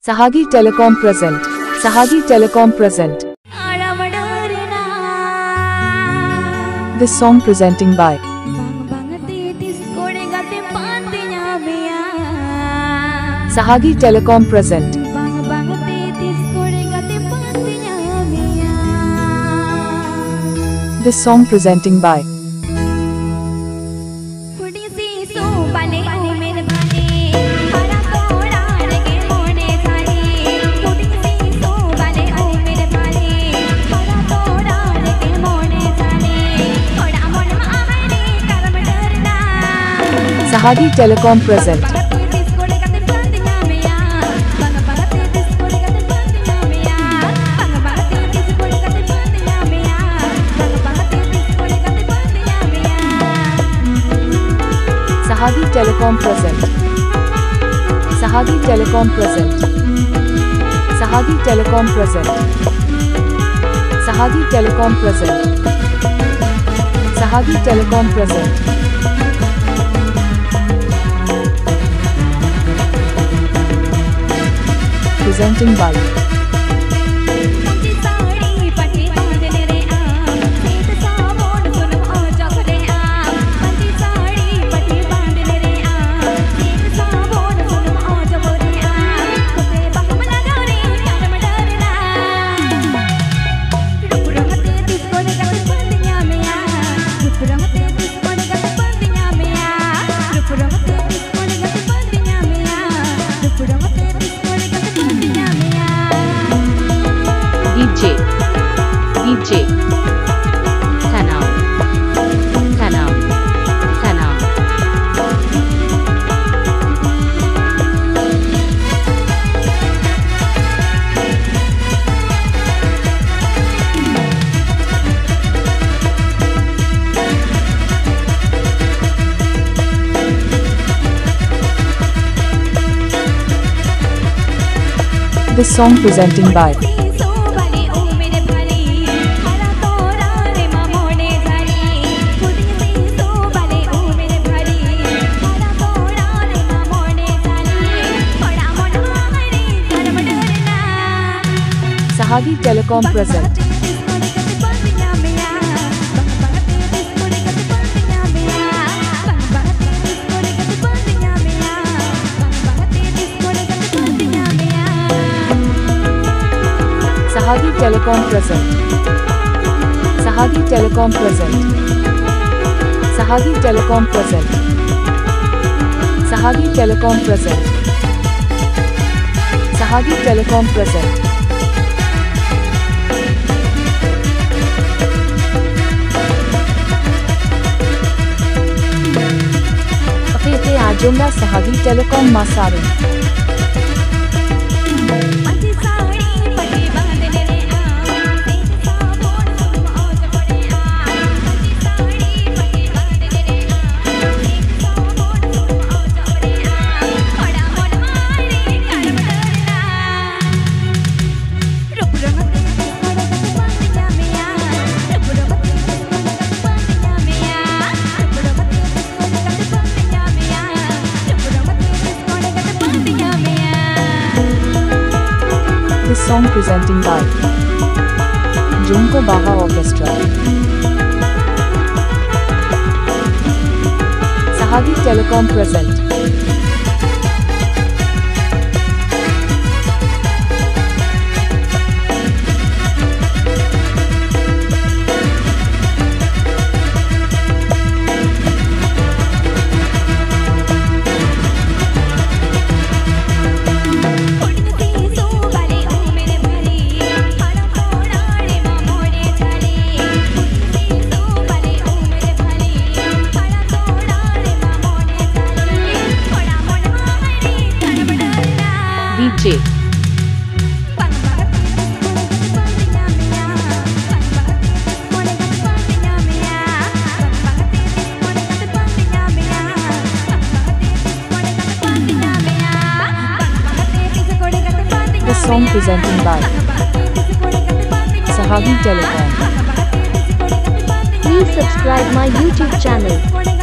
Sohagi Telecom present. Sohagi Telecom present. This song presenting by Sohagi Telecom present. This song presenting by Sohagi Telecom present. Sohagi Telecom present. Sohagi Telecom present. Sohagi Telecom present. Sohagi Telecom present. Sohagi Telecom present. Presenting by DJ Karam. This song presenting by Sohagi Telecom present. Sohagi Telecom present. Sohagi Telecom present. Sohagi Telecom present. Sohagi Telecom present. Sohagi Telecom present. Ajumra Sohagi Telecom Masarin. This song presenting by Jhumkobahaorcastar. Sohagi Telecom present. DJ This song presenting by Sohagi Telecom. Please subscribe my YouTube channel.